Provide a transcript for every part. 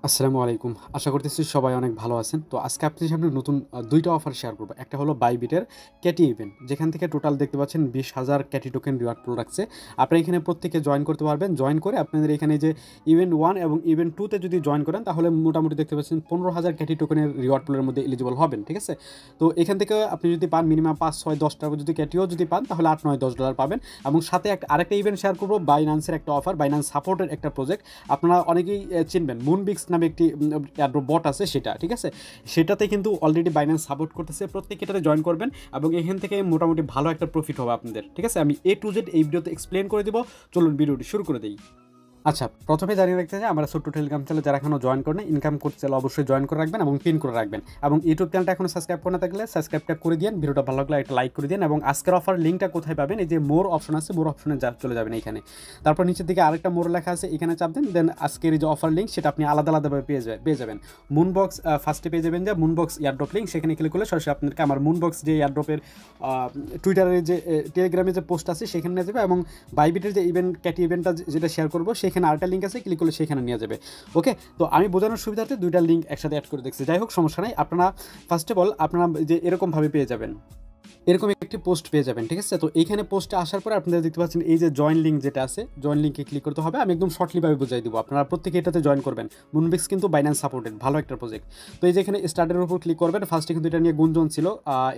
আসসালামু আলাইকুম। আশা করতেছি সবাই অনেক ভালো আছেন। তো আজকে আপনাদের সামনে নতুন ২ টা অফার শেয়ার করব। একটা হলো বাইবিটের ক্যাটি ইভেন্ট, যেখান থেকে টোটাল দেখতে পাচ্ছেন ২০,০০০ ক্যাটি টোকেন রিওয়ার্ড পুল রাখছে। আপনারা এখানে প্রত্যেকে জয়েন করতে পারবেন। জয়েন করে আপনাদের এখানে যে ইভেন্ট ১ এবং ইভেন্ট ২ তে যদি জয়েন করেন তাহলে মোটামুটি দেখতে পাচ্ছেন ১৫,০০০ ক্যাটি টোকেনের রিওয়ার্ড পুলের মধ্যে এলিজিবল হবেন। ঠিক আছে? তো এখান থেকে আপনি যদি পান মিনিমাম ৫, ৬, ১০ টা যদি ক্যাটিও যদি পান তাহলে ৮, ৯, $১০ পাবেন। এবং সাথে আরেকটা ইভেন্ট শেয়ার করব, বাইন্যান্সের একটা অফার, বাইন্যান্স সাপোর্টের একটা প্রজেক্ট। আপনারা অনেকেই চিনবেন, মুনবিক্স নামে একটি এয়ারড্রপ বট আছে সেটা, ঠিক আছে? সেটাতে কিন্তু অলরেডি বাইন্যান্স সাপোর্ট করতেছে। প্রত্যেকে এটাতে জয়েন করবেন এবং এখান থেকে মোটামুটি ভালো একটা প্রফিট হবে আপনাদের। ঠিক আছে? আমি A to Z এই ভিডিওতে এক্সপ্লেন করে দিব। চলুন ভিডিওটি শুরু করে দেই। আচ্ছা, প্রথমে জানিয়ে রাখতে চাই, আমরা ছোট্ট টেলিগ্রাম চ্যানেলে যারা এখনো জয়েন করেন, ইনকাম করতে চাইলে অবশ্যই জয়েন করে রাখবেন এবং পিন করে রাখবেন। এবং ইউটিউব চ্যানেলটা এখনো সাবস্ক্রাইব করে না থাকলে সাবস্ক্রাইবটা করে দিন। ভিডিওটা ভালো লাগলে একটা লাইক করে দিন এবং আজকের অফার লিঙ্কটা কোথায় পাবেন? এই যে মোর অপশন আছে, মোর অপশনে চলে যাবেন এইখানে। তারপর নিচের দিকে আরেকটা মোর লেখা আছে, এখানে চাপ দেন। দেন আজকের এই যে অফার লিঙ্ক সেটা আপনি আলাদা আলাদাভাবে পেয়ে যাবেন। মুনবক্স ফার্স্টে পেয়ে যাবেন যে মুনবক্স এয়ারড্রপ লিঙ্ক, সেখানে ক্লিক করলে সরাসরি আপনাদেরকে আমার মুনবক্স যে এয়ারড্রপের টুইটারের যে টেলিগ্রামে যে পোস্ট আছে সেখানে নিয়ে যাবে। এবং বাইবিটের যে ইভেন্ট ক্যাটি ইভেন্টটা যেটা শেয়ার করবো সেখানে আরেকটা লিঙ্ক আছে, ক্লিক করলে সেখানে নিয়ে যাবে। ওকে, তো আমি বোঝানোর সুবিধার্থে দুইটা লিঙ্ক একসাথে অ্যাড করে দেখছি। যাই হোক, সমস্যা নাই। আপনারা ফার্স্ট অফ অল আপনারা যে এরকমভাবে পেয়ে যাবেন, এরকম একটি পোস্ট পেয়ে যাবেন। ঠিক আছে? তো এইখানে পোস্টে আসার পরে আপনারা দেখতে পাচ্ছেন এই যে জয়েন লিঙ্ক যেটা আছে, জয়েন লিঙ্কে ক্লিক করতে হবে। আমি একদম শর্টলিভাবে বুঝাই দিব, আপনারা প্রত্যেকে এটাতে জয়েন করবেন। মুনবিক্স কিন্তু বাইন্যান্স সাপোর্টেড, ভালো একটা প্রজেক্ট। তো এই যে এখানে স্টার্টের উপর ক্লিক করবেন। ফার্স্টে কিন্তু এটা নিয়ে গুঞ্জন ছিল,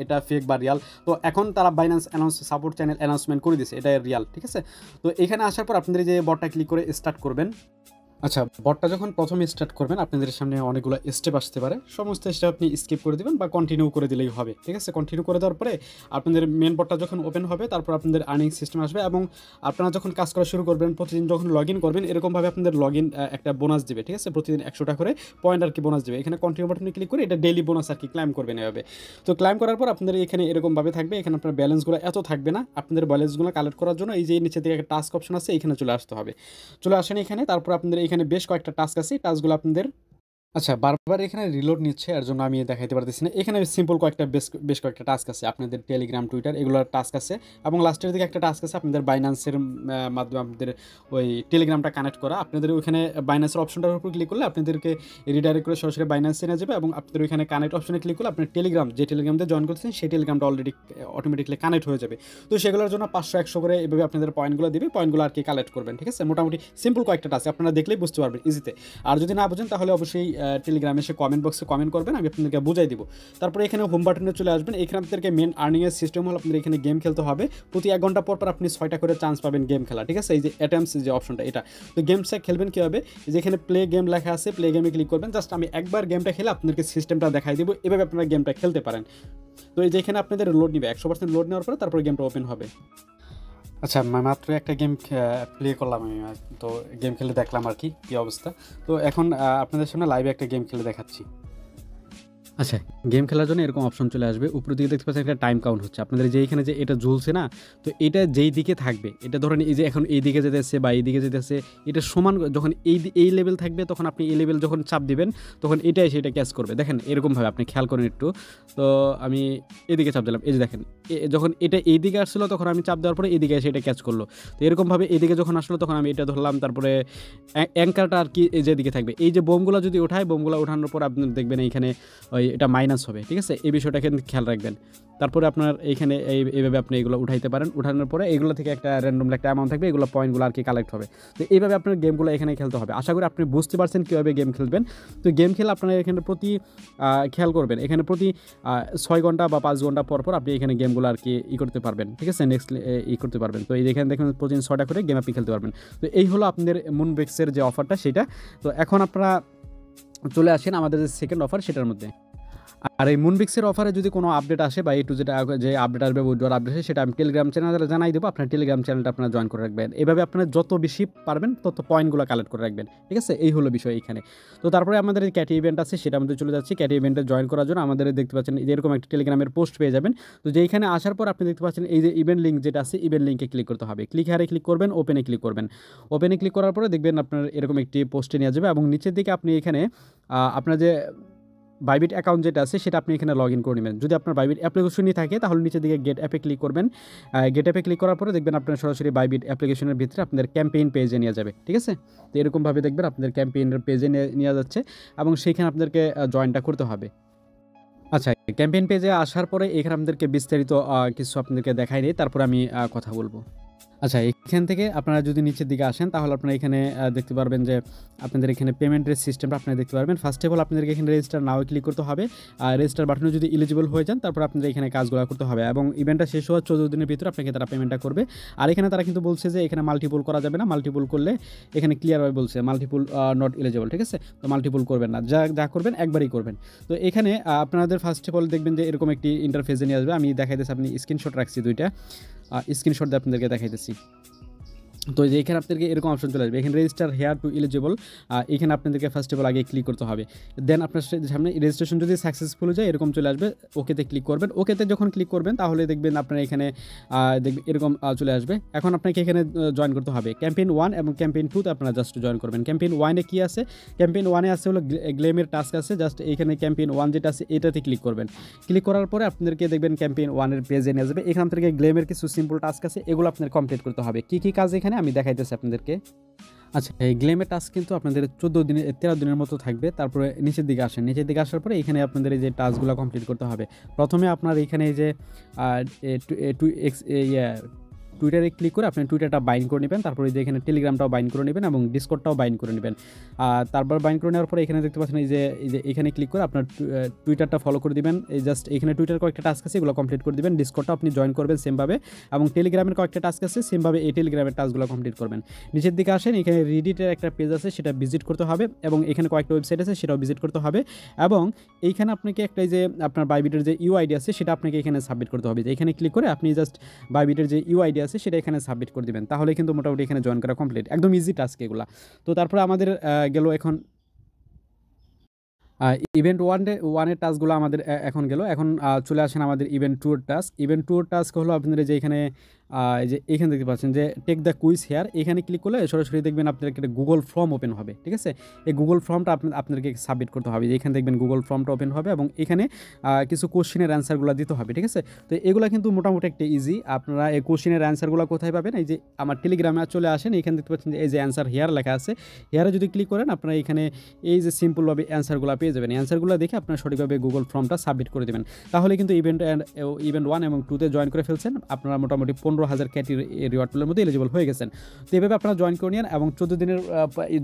এটা ফেক বা রিয়াল। তো এখন তারা বাইন্যান্স সাপোর্ট চ্যানেল অ্যানাউন্সমেন্ট করে দিয়েছে এটা রিয়াল। ঠিক আছে? তো এখানে আসার পর আপনাদের যে বটটা ক্লিক করে স্টার্ট করবেন। আচ্ছা, বটটা যখন প্রথমে স্টার্ট করবেন আপনাদের সামনে অনেকগুলো স্টেপ আসতে পারে। সমস্ত স্টেপ আপনি স্কিপ করে দিবেন বা কন্টিনিউ করে দিলেই হবে। ঠিক আছে? কন্টিনিউ করে দেওয়ার পরে আপনাদের মেন বটটা যখন ওপেন হবে তারপর আপনাদের আর্নিং সিস্টেম আসবে এবং আপনারা যখন কাজ করা শুরু করবেন, প্রতিদিন যখন লগ ইন করবেন এরকমভাবে আপনাদের লগ ইন একটা বোনাস দিবে। ঠিক আছে? প্রতিদিন ১০০টা করে পয়েন্ট আর কি বোনাস দেবে। এখানে কন্টিনিউ বাটনে ক্লিক করে এটা ডেইলি বোনাস আর কি ক্লাইম করবেন এভাবে। তো ক্লাইম করার পর আপনাদের এখানে এরকমভাবে থাকবে। এখানে আপনার ব্যালেন্সগুলো এত থাকবে না। আপনাদের ব্যালেন্সগুলো কালেক্ট করার জন্য এই যে নিচে থেকে একটা টাস্ক অপশন আছে, এখানে চলে আসতে হবে। চলে আসেন এখানে। তারপর আপনাদের এখানে বেশ কয়েকটা টাস্ক আছে, টাস্কগুলো আপনাদের আচ্ছা, বারবার এখানে রিলোড নিচ্ছে, এর জন্য আমি দেখাইতে পারতেছি না। এখানে সিম্পল কয়েকটা বেশ কয়েকটা টাস্ক আছে, আপনাদের টেলিগ্রাম, টুইটার এগুলোর টাস্ক আছে। এবং লাস্টের দিকে একটা টাস্ক আছে আপনাদের বাইন্যান্সের মাধ্যমে আপনাদের ওই টেলিগ্রামটা কানেক্ট করা। আপনাদের ওইখানে বাইন্যান্সের অপশনটার উপর ক্লিক করলে আপনাদেরকে রিডাইরেক্ট করে সরাসরি বাইন্যান্সে নিয়ে যাবে এবং আপনাদের ওইখানে কানেক্ট অপশনে ক্লিক করলে আপনার টেলিগ্রাম, যে টেলিগ্রামতে জয়েন করতেছেন সেই টেলিগ্রামটা অলরেডি অটোমেটিকলি কানেক্ট হয়ে যাবে। তো সেগুলোর জন্য ৫০০, ১০০ করে এভাবে আপনাদের পয়েন্টগুলো দিবে, পয়েন্টগুলো আর কি কালেক্ট করবেন। ঠিক আছে? মোটামুটি সিম্পল কয়েকটা টাস্ক, আপনারা দেখলেই বুঝতে পারবেন ইজিতে। আর যদি না বুঝেন তাহলে অবশ্যই টেলিগ্রামে এসে কমেন্ট বক্সে কমেন্ট করবেন, আমি আপনাদেরকে বুঝাই দিব। তারপরে এখানে হোম বাটনে চলে আসবেন। এখানে আপনাদেরকে মেন আর্নিংয়ের সিস্টেম হলো আপনাদের এখানে গেম খেলতে হবে। প্রতি ১ ঘন্টা পর আপনি ৬টা করে চান্স পাবেন গেম খেলা। ঠিক আছে? এই যে অ্যাটেম্পস যে অপশনটা এটা। তো গেমসটা খেলবেন কীভাবে? যেখানে প্লে গেম লেখা আছে, প্লে গেমে ক্লিক করবেন। জাস্ট আমি একবার গেমটা খেলে আপনাদেরকে সিস্টেমটা দেখাই দিব, এভাবে আপনারা গেমটা খেলতে পারেন। তো এই যে এখানে আপনাদের লোড নিবে, ১০০% লোড নেওয়ার পরে তারপরে গেমটা ওপেন হবে। আচ্ছা, মাত্র একটা গেম প্লে করলাম আমি। তো গেম খেলে দেখলাম আর কি কী অবস্থা। তো এখন আপনাদের সামনে লাইভে একটা গেম খেলে দেখাচ্ছি। আচ্ছা, গেম খেলার জন্য এরকম অপশন চলে আসবে। উপরের দিকে দেখতে পাচ্ছেন একটা টাইম কাউন্ট হচ্ছে। আপনাদের যে এখানে যে এটা ঝুলছে না, তো এটা যেই দিকে থাকবে, এটা ধরেন এই যে এখন এই দিকে যেতেছে বা এই দিকে যেতেছে, এটা সমান যখন এই লেভেল থাকবে তখন আপনি এই লেভেল যখন চাপ দিবেন তখন এটাই সেটা ক্যাচ করবে। দেখেন এরকমভাবে আপনি খেয়াল করেন একটু। তো আমি এদিকে চাপ দিলাম, এই যে দেখেন যখন এটা এই দিকে আসছিলো তখন আমি চাপ দেওয়ার পরে এদিকে এসে এটা ক্যাচ করলো। তো এরকমভাবে এদিকে যখন আসলো তখন আমি এটা ধরলাম, তারপরে অ্যাঙ্কারটা আর কি এই যেদিকে থাকবে, এই যে বোমগুলো যদি ওঠায়, বোমগুলো ওঠানোর পর আপনি দেখবেন এইখানে ওই এটা মাইনাস হবে। ঠিক আছে? এই বিষয়টা কিন্তু খেয়াল রাখবেন। তারপরে আপনার এইখানে এইভাবে আপনি এগুলো উঠাইতে পারেন। উঠানোর পরে এগুলো থেকে একটা র্যান্ডম একটা অ্যামাউন্ট থাকবে, এগুলো পয়েন্টগুলো আর কি কালেক্ট হবে। তো এইভাবে আপনার গেমগুলো এখানে খেলতে হবে। আশা করি আপনি বুঝতে পারছেন কীভাবে গেম খেলবেন। তো গেম খেলে আপনারা এখানে প্রতি খেয়াল করবেন, এখানে প্রতি ৬ ঘন্টা বা ৫ ঘন্টা পর আপনি এখানে গেমগুলো আর কি করতে পারবেন। ঠিক আছে? নেক্সট করতে পারবেন। তো এই এখানে দেখেন প্রতিদিন ৬টা করে গেম আপনি খেলতে পারবেন। তো এই হলো আপনাদের মুনবেক্সের যে অফারটা সেটা। তো এখন আপনারা চলে আসেন আমাদের যে সেকেন্ড অফার সেটার মধ্যে। আর এই মুনবিক্সের অফারে যদি কোনো আপডেট আসে বা একটু যেটা যে আপডেট আসবে, উইথড্রল আপডেট আসে, সেটা আমি টেলিগ্রাম চ্যানেলে জানাই দেবো। আপনার টেলিগ্রাম চ্যানেলটা আপনারা জয়েন করে রাখবেন। এভাবে আপনারা যত বেশি পারবেন তত পয়েন্টগুলো কালেক্ট করে রাখবেন। ঠিক আছে? এই হলো বিষয় এখানে। তো তারপরে আমাদের এই ক্যাটি ইভেন্ট আছে, সেটা আমাদের চলে যাচ্ছি। ক্যাটি ইভেন্টে জয়েন করার জন্য আমাদের দেখতে পাচ্ছেন এরকম একটা টেলিগ্রামের পোস্ট পেয়ে যাবেন। তো যেইখানে আসার পর আপনি দেখতে পাচ্ছেন এই যে ইভেন্ট লিঙ্ক যেটা আছে, ইভেন্ট লিঙ্কে ক্লিক করতে হবে। ক্লিক করবেন, ওপেনে ক্লিক করবেন। ওপেনে ক্লিক করার পরে দেখবেন আপনার এরকম একটি পোস্টে নিয়ে যাবে এবং নিচের দিকে আপনি এখানে আপনার যে বাইবিট অ্যাকাউন্ট যেটা আছে সেটা আপনি এখানে লগ ইন করে নেবেন। যদি আপনার বাইবিট অ্যাপ্লিকেশনই থাকে তাহলে নিচের দিকে গেট অ্যাপে ক্লিক করবেন। গেট অ্যাপে ক্লিক করার পরে দেখবেন আপনার সরাসরি বাইবিট অ্যাপ্লিকেশনের ভিতরে আপনাদের ক্যাম্পেইন পেজে নিয়ে যাবে, ঠিক আছে? তো এরকমভাবে দেখবেন আপনাদের ক্যাম্পেইনের পেজে নিয়ে যাচ্ছে এবং সেইখানে আপনাদেরকে জয়েনটা করতে হবে। আচ্ছা, ক্যাম্পেইন পেজে আসার পরে এখানে আপনাদেরকে বিস্তারিত কিছু আপনাদেরকে দেখাই দেই, তারপরে আমি কথা বলবো। আচ্ছা, এখান থেকে আপনারা যদি নিচের দিকে আসেন তাহলে আপনারা এখানে দেখতে পারবেন যে আপনাদের এখানে পেমেন্টের সিস্টেমটা আপনারা দেখতে পারবেন। ফার্স্ট অফ অল আপনাদেরকে এখানে রেজিস্টার নাও ক্লিক করতে হবে। আর রেজিস্টার বাটনে যদি এলিজিবল হয়ে যান তারপর আপনাদের এখানে কাজগুলো করতে হবে এবং ইভেন্টটা শেষ হওয়ার 14 দিনের ভিতরে আপনাকে তারা পেমেন্টটা করবে। আর এখানে তারা কিন্তু বলছে যে এখানে মাল্টিপল করা যাবে না, মাল্টিপল করলে এখানে ক্লিয়ারভাবে বলছে মাল্টিপল নট এলিজিবল, ঠিক আছে? তো মাল্টিপল করবেন না, যা করবেন একবারই করবেন। তো এখানে আপনাদের ফার্স্ট অফ অল দেখবেন যে এরকম একটি ইন্টারফেসে নিয়ে আসবে। আমি দেখাইতেছি, আপনি স্ক্রিনশট রাখছি দুইটা, স্ক্রিনশট দিয়ে আপনাদেরকে দেখাইতেছি। তো যে এখানে আপনাদেরকে এরকম অপশন চলে আসবে, এখানে রেজিস্টার হেয়ার টু এলিজিবল। এখানে আপনাদেরকে ফার্স্ট অফ অল আগে ক্লিক করতে হবে। দেন আপনার সামনে রেজিস্ট্রেশন যদি সাকসেসফুল যায় এরকম চলে আসবে, ওকেতে ক্লিক করবেন। ওকেতে যখন ক্লিক করবেন তাহলে দেখবেন আপনার এখানে দেখবেন এরকম চলে আসবে। এখন আপনাকে এখানে জয়েন করতে হবে ক্যাম্পেইন 1 এবং ক্যাম্পেইন 2তে আপনারা জাস্ট জয়েন করবেন। ক্যাম্পেইন 1-এ কী আছে? ক্যাম্পেইন 1-এ আছে হলো গ্লেমের টাস্ক আছে, জাস্ট এইখানে ক্যাম্পেইন 1 যেটা আছে এটাতে ক্লিক করবেন। ক্লিক করার পরে আপনাদেরকে দেখবেন ক্যাম্পেইন 1-এর পেজে নিয়ে যাবে। এখান থেকে গ্লেমের কিছু সিম্পল টাস্ক আছে, এগুলো আপনার কমপ্লিট করতে হবে। কী কাজ এখানে আমি দেখাইতেছি আপনাদেরকে। আচ্ছা, এই গ্লেমের টাস্ক কিন্তু আপনাদের 13 দিনের মতো থাকবে। তারপরে নিচের দিকে আসেন, নিচের দিকে আসার পরে এখানে আপনাদের এই যে টাস্কগুলো কমপ্লিট করতে হবে। প্রথমে আপনার এখানে এই যে টুইটারে ক্লিক করে আপনি টুইটারটা বাইন্ড করে নেবেন। তারপরে যে এখানে টেলিগ্রামটাও বাইন্ড করে নেবেন এবং ডিসকর্ডটাও বাইন্ড করে নেবেন। তারপর বাইন্ড করে নেওয়ার পরে এখানে দেখতে পাচ্ছেন এই যে এখানে ক্লিক করে আপনার টুইটারটা ফলো করে দিবেন। এই জাস্ট এখানে টুইটার কয়েকটা টাস্ক আছে, এগুলো কমপ্লিট করে দিবেন। ডিসকর্ডটা আপনি জয়েন করবেন সেমভাবে এবং টেলিগ্রামের কয়েকটা টাস্ক আছে সেমভাবে এই টেলিগ্রামের টাস্কগুলো কমপ্লিট করবেন। নিচের দিকে আসেন, এখানে রিডিটের একটা পেজ আছে সেটা ভিজিট করতে হবে এবং এখানে কয়েকটা ওয়েবসাইট আছে সেটাও ভিজিট করতে হবে এবং এইখানে আপনাকে একটা যে আপনার বাইবিটের যে ইউআইডি আছে সেটা আপনাকে এখানে সাবমিট করতে হবে। এখানে ক্লিক করে আপনি জাস্ট বাইবিটের যে ইউআইডি আছে সেটা এখানে সাবমিট করে দিবেন, তাহলে কিন্তু মোটামুটি এখানে জয়েন করা কমপ্লিট। একদম ইজি টাস্ক এগুলা। তো তারপরে আমাদের গেল এখন ইভেন্ট 1-এর টাস্কগুলো আমাদের এখন গেল। এখন চলে আসেন আমাদের ইভেন্ট 2-এর টাস্ক। ইভেন্ট 2-এর টাস্ক হলো আপনাদের যে এখানে যে এখানে দেখতে পাচ্ছেন যে টেক দ্য কুইজ হেয়ার, এখানে ক্লিক করলে সরাসরি দেখবেন আপনার একটা গুগল ফর্ম ওপেন হবে, ঠিক আছে? এই গুগল ফর্মটা আপনাদেরকে সাবমিট করতে হবে। এখানে দেখবেন গুগল ফর্মটা ওপেন হবে এবং এখানে কিছু কোশ্চেনের অ্যান্সারগুলো দিতে হবে, ঠিক আছে? তো এগুলো কিন্তু মোটামুটি একটা ইজি। আপনারা এই কোশ্চেনের অ্যান্সারগুলো কোথায় পাবেন? এই যে আমার টেলিগ্রামে চলে আসেন, এখানে দেখতে পাচ্ছেন যে এই যে অ্যান্সার হেয়ার লেখা আছে, হেয়ারে যদি ক্লিক করেন আপনারা এখানে এই যে সিম্পলভাবে অ্যান্সারগুলো পেয়ে যাবেন। অ্যান্সারগুলো দেখে আপনারা সঠিকভাবে গুগল ফর্মটা সাবমিট করে দেবেন, তাহলে কিন্তু ইভেন্ট 1 এবং 2-তে জয়েন করে ফেলছেন। আপনারা মোটামুটি 15,000 ক্যাটি রিওয়ার্ড পুলের মধ্যে এলিজিবল হয়ে গেছেন। তো এভাবে আপনারা জয়েন করে নিন এবং 14 দিনের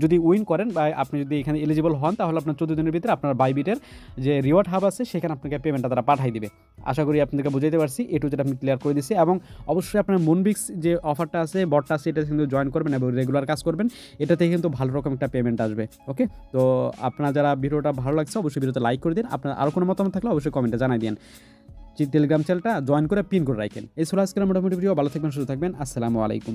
যদি উইন করেন বা আপনি যদি এখানে এলিজিবল হন তাহলে আপনার 14 দিনের ভিতরে আপনার বাইবিটের যে রিওয়ার্ড হাব আছে সেখানে আপনাকে পেমেন্টটা তারা পাঠিয়ে দিবে। আশা করি আপনাদেরকে বুঝাইতে পারছি, এটু যেটা আপনি ক্লিয়ার করে দিচ্ছি। এবং অবশ্যই আপনার মুনবিক্স যে অফারটা আছে, বটটা আছে, এটা কিন্তু জয়েন করবেন এবং রেগুলার কাজ করবেন, এটা থেকে কিন্তু ভালো রকম একটা পেমেন্ট আসবে। ওকে, তো আপনারা যারা ভিডিওটা ভালো লাগছে অবশ্যই ভিডিওতে লাইক করে দিন। আপনার আরও কোনো মতামত থাকলে অবশ্যই কমেন্টে জানাই দিন। টেলিগ্রাম চ্যানেলটা জয়েন করে পিন করে রাখেন। এই ছিল আজকের মোটামুটি ভিডিও। ভালো থাকবেন, সুস্থ থাকবেন। আসসালামু আলাইকুম।